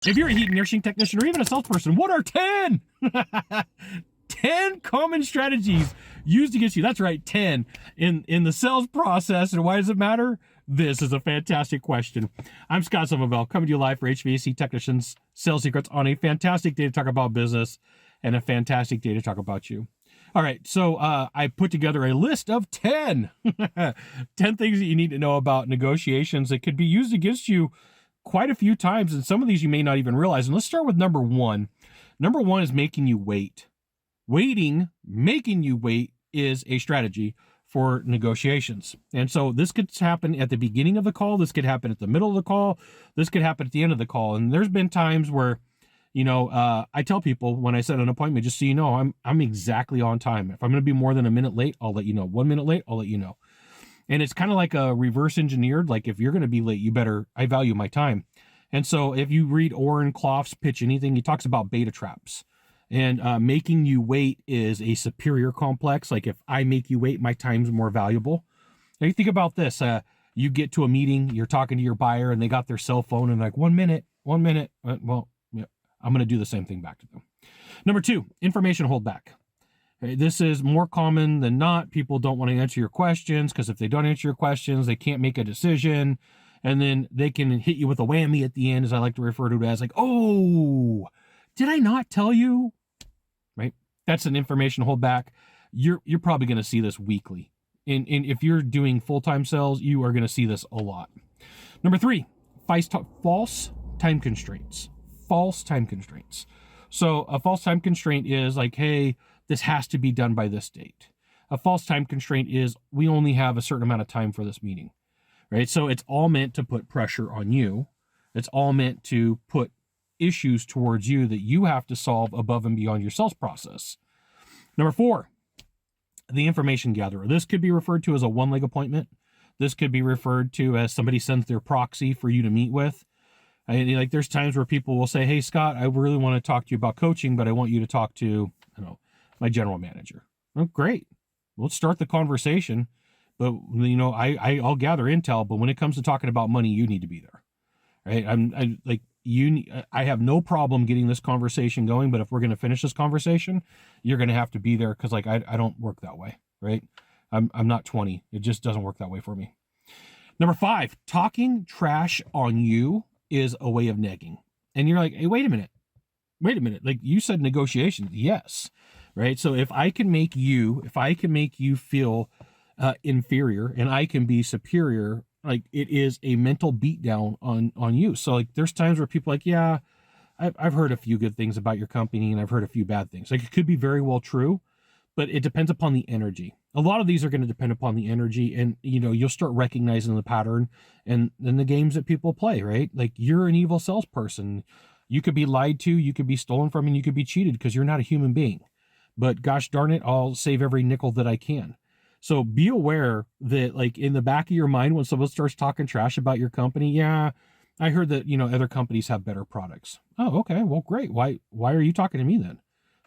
If you're a heat and air machine technician or even a salesperson, what are 10? 10 common strategies used against you. That's right, 10 in the sales process. And why does it matter? This is a fantastic question. I'm Scott Somerville, coming to you live for HVAC Technicians Sales Secrets on a fantastic day to talk about business and a fantastic day to talk about you. All right, so I put together a list of 10, 10 things that you need to know about negotiations that could be used against you quite a few times, and some of these you may not even realize. And let's start with number one. Number one is making you wait. Making you wait is a strategy for negotiations. And so this could happen at the beginning of the call. This could happen at the middle of the call. This could happen at the end of the call. And there's been times where, I tell people when I set an appointment, just so you know, I'm exactly on time. If I'm going to be more than a minute late, I'll let you know. 1 minute late, I'll let you know. And it's kind of like a reverse engineered, like if you're going to be late, I value my time. And so if you read Oren Klaff's Pitch Anything, he talks about beta traps. And making you wait is a superior complex. Like if I make you wait, my time's more valuable. Now you think about this. You get to a meeting, you're talking to your buyer, and they got their cell phone and like 1 minute. Well, yeah, I'm going to do the same thing back to them. Number two, information holdback. This is more common than not. People don't want to answer your questions because if they don't answer your questions, they can't make a decision. And then they can hit you with a whammy at the end, as I like to refer to it as, like, oh, did I not tell you? Right? That's an information holdback. You're probably going to see this weekly. And if you're doing full-time sales, you are going to see this a lot. Number three, false time constraints. False time constraints. So a false time constraint is like, hey, this has to be done by this date. A false time constraint is we only have a certain amount of time for this meeting, right? So it's all meant to put pressure on you. It's all meant to put issues towards you that you have to solve above and beyond your sales process. Number four, the information gatherer. This could be referred to as a one-leg appointment. This could be referred to as somebody sends their proxy for you to meet with. Like there's times where people will say, hey, Scott, I really want to talk to you about coaching, but I want you to talk to, my general manager. Oh, great. Let's start the conversation. But, I'll gather intel, but when it comes to talking about money, you need to be there, right? I have no problem getting this conversation going, but if we're going to finish this conversation, you're going to have to be there because I don't work that way, right? I'm not 20. It just doesn't work that way for me. Number five, talking trash on you is a way of negging. And you're like, hey, wait a minute. Like you said negotiations. Yes. Right. So if I can make you feel inferior and I can be superior, like it is a mental beatdown on you. So like there's times where people are like, yeah, I've heard a few good things about your company and I've heard a few bad things. Like it could be very well true, but it depends upon the energy. A lot of these are going to depend upon the energy, and you'll start recognizing the pattern and then the games that people play, right? Like you're an evil salesperson. You could be lied to, you could be stolen from, and you could be cheated because you're not a human being. But gosh darn it, I'll save every nickel that I can. So be aware that like in the back of your mind, when someone starts talking trash about your company, yeah, I heard that, other companies have better products. Oh, okay. Well, great. Why are you talking to me then?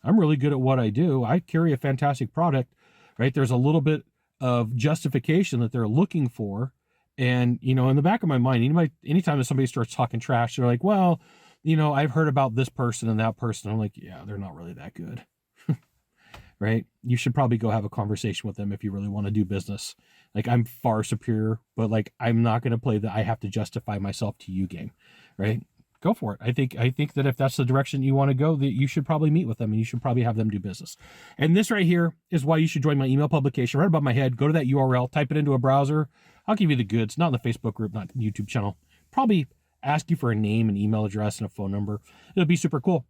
I'm really good at what I do. I carry a fantastic product, right? There's a little bit of justification that they're looking for. And, in the back of my mind, anytime that somebody starts talking trash, they're like, well, I've heard about this person and that person. I'm like, yeah, they're not really that good. Right? You should probably go have a conversation with them if you really want to do business. Like I'm far superior, but like, I'm not going to play the I have to justify myself to you game, right? Go for it. I think that if that's the direction you want to go, that you should probably meet with them and you should probably have them do business. And this right here is why you should join my email publication right above my head. Go to that URL, type it into a browser. I'll give you the goods, not in the Facebook group, not YouTube channel. Probably ask you for a name, an email address, and a phone number. It'll be super cool.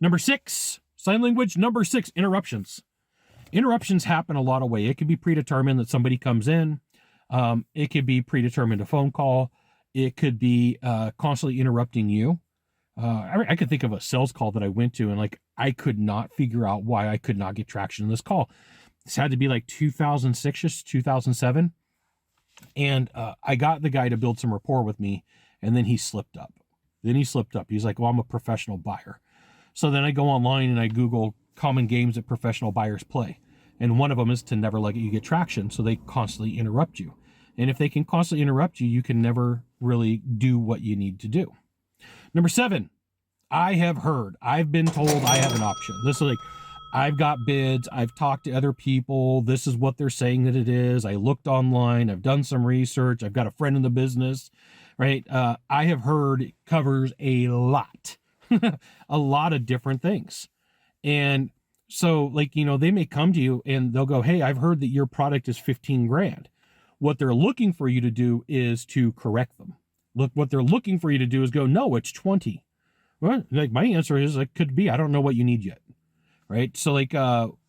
Number six, sign language. Number six, interruptions. Interruptions happen a lot of ways. It could be predetermined that somebody comes in. It could be predetermined a phone call. It could be constantly interrupting you. I could think of a sales call that I went to and like I could not figure out why I could not get traction in this call. This had to be like 2006, 2007. And I got the guy to build some rapport with me, and then he slipped up. He's like, well, I'm a professional buyer. So then I go online and I Google common games that professional buyers play. And one of them is to never let you get traction. So they constantly interrupt you. And if they can constantly interrupt you, you can never really do what you need to do. Number seven, I have heard, I've been told I have an option. This is like, I've got bids, I've talked to other people, this is what they're saying that it is. I looked online, I've done some research, I've got a friend in the business, right? I have heard it covers a lot, a lot of different things. And so, like, they may come to you and they'll go, hey, I've heard that your product is 15 grand. What they're looking for you to do is to correct them. Look, what they're looking for you to do is go, no, it's 20. Well, like, my answer is, it could be, I don't know what you need yet. Right. So, like,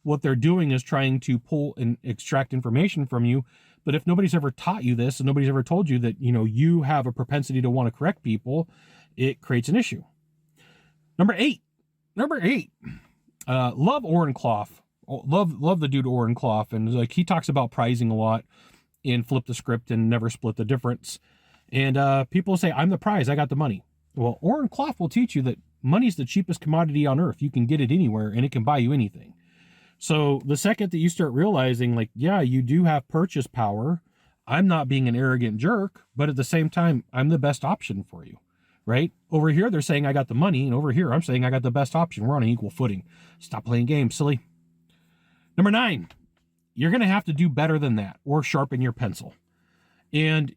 what they're doing is trying to pull and extract information from you. But if nobody's ever taught you this and nobody's ever told you that, you have a propensity to want to correct people, it creates an issue. Number eight, love Oren Clough. Love the dude Oren Clough. And like, he talks about pricing a lot in Flip the Script and Never Split the Difference. And people say, I'm the prize, I got the money. Well, Oren Clough will teach you that money's the cheapest commodity on earth. You can get it anywhere and it can buy you anything. So the second that you start realizing, like, yeah, you do have purchase power, I'm not being an arrogant jerk, but at the same time, I'm the best option for you, right? Over here, they're saying I got the money, and over here, I'm saying I got the best option. We're on an equal footing. Stop playing games, silly. Number 9, you're going to have to do better than that or sharpen your pencil. And,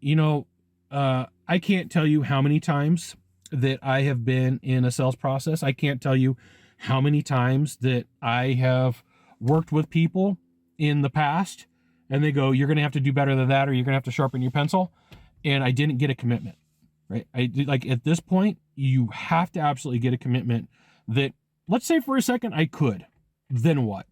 I can't tell you how many times that I have been in a sales process. I can't tell you how many times that I have worked with people in the past and they go, you're going to have to do better than that, or you're going to have to sharpen your pencil. And I didn't get a commitment, right? At this point, you have to absolutely get a commitment that, let's say for a second, I could, then what?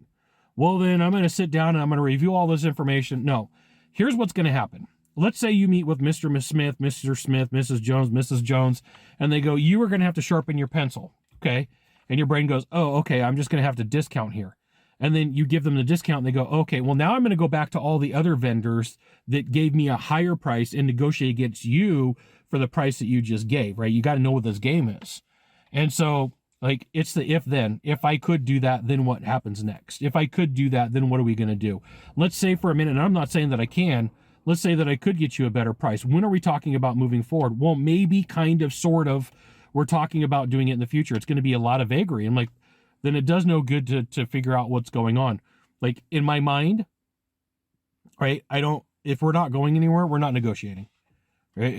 Well, then I'm going to sit down and I'm going to review all this information. No, here's what's going to happen. Let's say you meet with Mr. Smith, Mrs. Jones, Mrs. Jones, and they go, you are going to have to sharpen your pencil. Okay. And your brain goes, oh, okay, I'm just going to have to discount here. And then you give them the discount and they go, okay, well, now I'm going to go back to all the other vendors that gave me a higher price and negotiate against you for the price that you just gave, right? You got to know what this game is. And so, like, it's the if then. If I could do that, then what happens next? If I could do that, then what are we going to do? Let's say for a minute, and I'm not saying that I can, let's say that I could get you a better price. When are we talking about moving forward? Well, maybe, kind of, sort of, we're talking about doing it in the future. It's going to be a lot of vagary. I'm like, then it does no good to figure out what's going on. Like, in my mind, right, if we're not going anywhere, we're not negotiating. Right?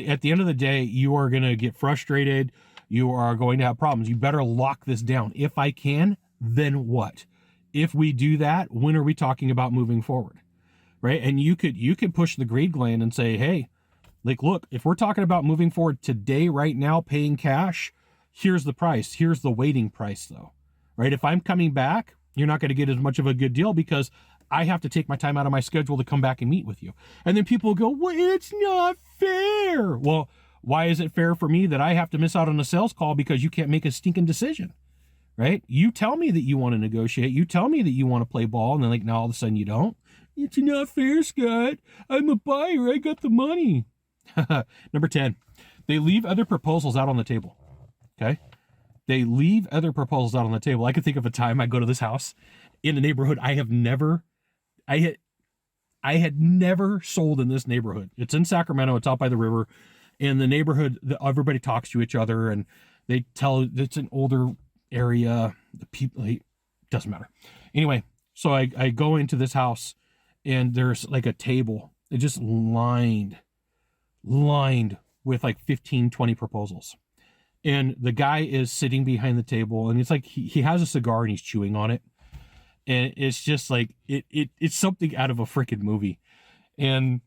At the end of the day, you are going to get frustrated. You are going to have problems. You better lock this down. If I can, then what? If we do that, when are we talking about moving forward? Right? And you could push the greed gland and say, hey, like, look, if we're talking about moving forward today, right now, paying cash, here's the price. Here's the waiting price, though. Right? If I'm coming back, you're not going to get as much of a good deal because I have to take my time out of my schedule to come back and meet with you. And then people go, well, it's not fair. Well, why is it fair for me that I have to miss out on a sales call because you can't make a stinking decision? Right? You tell me that you want to negotiate. You tell me that you want to play ball. And then, like, now all of a sudden you don't. It's not fair, Scott. I'm a buyer. I got the money. Number 10, they leave other proposals out on the table. Okay? They leave other proposals out on the table. I can think of a time I go to this house in a neighborhood I had never sold in this neighborhood. It's in Sacramento. It's out by the river. In the neighborhood, everybody talks to each other, and they tell it's an older area. The people, doesn't matter. Anyway, so I go into this house, and there's like a table. It just lined with like 15, 20 proposals. And the guy is sitting behind the table, and it's like he has a cigar and he's chewing on it. And it's just like, it's something out of a freaking movie. And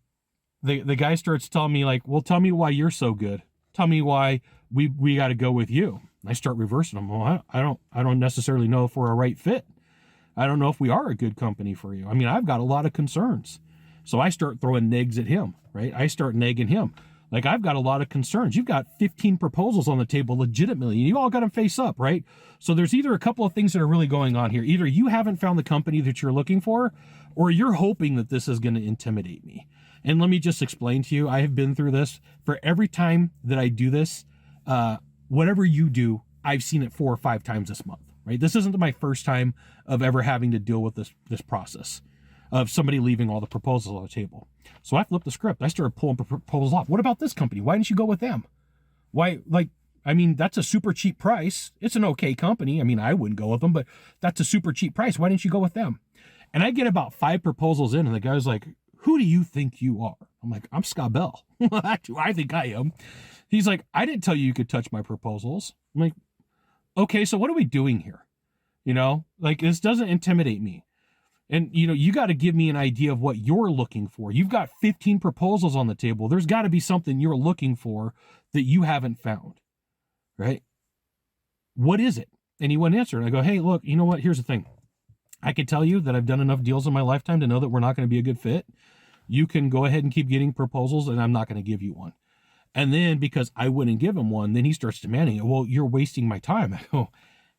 the guy starts telling me, like, well, tell me why you're so good. Tell me why we got to go with you. And I start reversing him. Well, I don't necessarily know if we're a right fit. I don't know if we are a good company for you. I mean, I've got a lot of concerns. So I start throwing negs at him, right? I start negging him. Like, I've got a lot of concerns. You've got 15 proposals on the table legitimately, and you all got them face up, right? So there's either a couple of things that are really going on here. Either you haven't found the company that you're looking for, or you're hoping that this is going to intimidate me. And let me just explain to you, I have been through this. For every time that I do this, whatever you do, I've seen it 4 or 5 times this month, right? This isn't my first time of ever having to deal with this process of somebody leaving all the proposals on the table. So I flipped the script. I started pulling proposals off. What about this company? Why didn't you go with them? Why, like, I mean, that's a super cheap price. It's an okay company. I mean, I wouldn't go with them, but that's a super cheap price. Why didn't you go with them? And I get about 5 proposals in, and the guy's like, who do you think you are? I'm like, I'm Scott Bell. That's who I think I am. He's like, I didn't tell you you could touch my proposals. I'm like, okay, so what are we doing here? You know, like, this doesn't intimidate me. And, you know, you got to give me an idea of what you're looking for. You've got 15 proposals on the table. There's got to be something you're looking for that you haven't found, right? What is it? And he wouldn't answer. And I go, hey, look, you know what? Here's the thing. I can tell you that I've done enough deals in my lifetime to know that we're not going to be a good fit. You can go ahead and keep getting proposals, and I'm not going to give you one. And then because I wouldn't give him one, then he starts demanding it. Well, you're wasting my time. I go,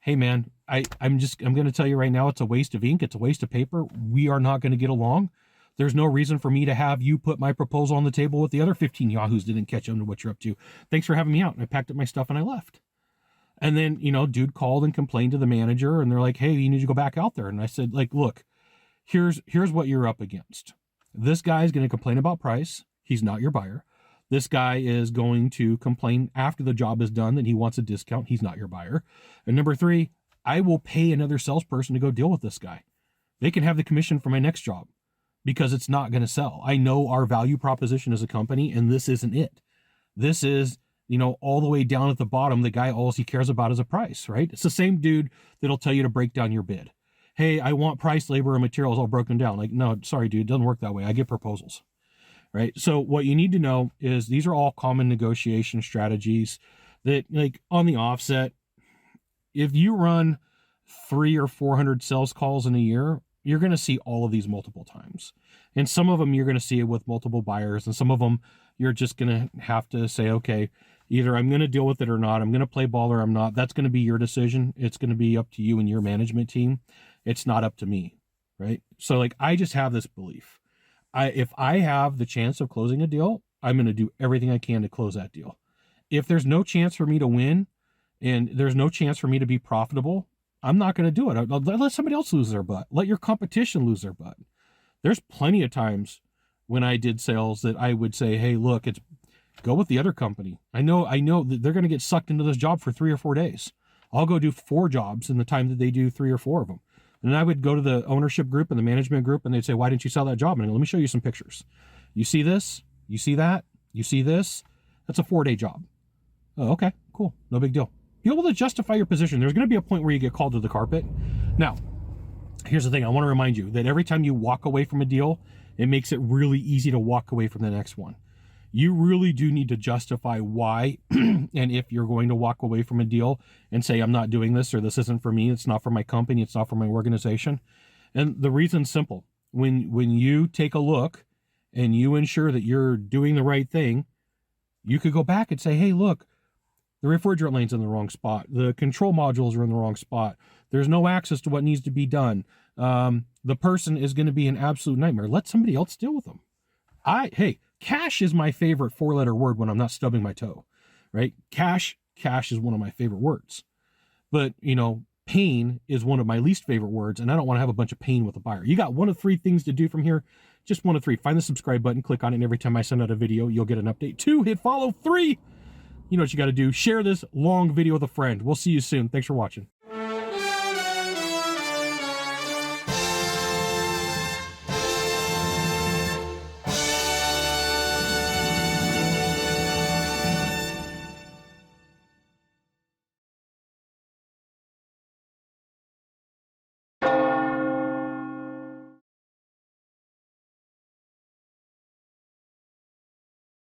hey man, I'm going to tell you right now, it's a waste of ink. It's a waste of paper. We are not going to get along. There's no reason for me to have you put my proposal on the table with the other 15 yahoos that didn't catch on to what you're up to. Thanks for having me out. And I packed up my stuff and I left. And then, you know, dude called and complained to the manager, and they're like, hey, you need to go back out there. And I said, like, look, here's what you're up against. This guy is going to complain about price. He's not your buyer. This guy is going to complain after the job is done that he wants a discount. He's not your buyer. And number 3, I will pay another salesperson to go deal with this guy. They can have the commission for my next job because it's not going to sell. I know our value proposition as a company, and this isn't it. This is, you know, all the way down at the bottom, the guy, all he cares about is a price, right? It's the same dude that'll tell you to break down your bid. Hey, I want price, labor, and materials all broken down. Like, no, sorry, dude, it doesn't work that way. I get proposals, right? So what you need to know is these are all common negotiation strategies that, like, on the offset, if you run 300 or 400 sales calls in a year, you're going to see all of these multiple times. And some of them you're going to see it with multiple buyers, and some of them you're just going to have to say, okay, either I'm going to deal with it or not. I'm going to play ball or I'm not. That's going to be your decision. It's going to be up to you and your management team. It's not up to me, right? So, like, I just have this belief. If I have the chance of closing a deal, I'm going to do everything I can to close that deal. If there's no chance for me to win and there's no chance for me to be profitable, I'm not going to do it. I'll let somebody else lose their butt. Let your competition lose their butt. There's plenty of times when I did sales that I would say, hey, look, go with the other company. I know that they're going to get sucked into this job for 3 or 4 days. I'll go do 4 jobs in the time that they do 3 or 4 of them. And I would go to the ownership group and the management group, and they'd say, why didn't you sell that job? And I go, let me show you some pictures. You see this? You see that? You see this? That's a 4-day job. Oh, okay, cool. No big deal. Be able to justify your position. There's going to be a point where you get called to the carpet. Now, here's the thing. I want to remind you that every time you walk away from a deal, it makes it really easy to walk away from the next one. You really do need to justify why, and if you're going to walk away from a deal and say, I'm not doing this, or this isn't for me, it's not for my company, it's not for my organization. And the reason's simple. When you take a look and you ensure that you're doing the right thing, you could go back and say, hey, look, the refrigerant lane's in the wrong spot. The control modules are in the wrong spot. There's no access to what needs to be done. The person is going to be an absolute nightmare. Let somebody else deal with them. Hey, cash is my favorite 4-letter word when I'm not stubbing my toe, right? Cash is one of my favorite words. But, you know, pain is one of my least favorite words, and I don't want to have a bunch of pain with a buyer. You got 1 of 3 things to do from here. Just 1 of 3. Find the subscribe button, click on it, and every time I send out a video, you'll get an update. 2, hit follow. 3, you know what you got to do. Share this long video with a friend. We'll see you soon. Thanks for watching.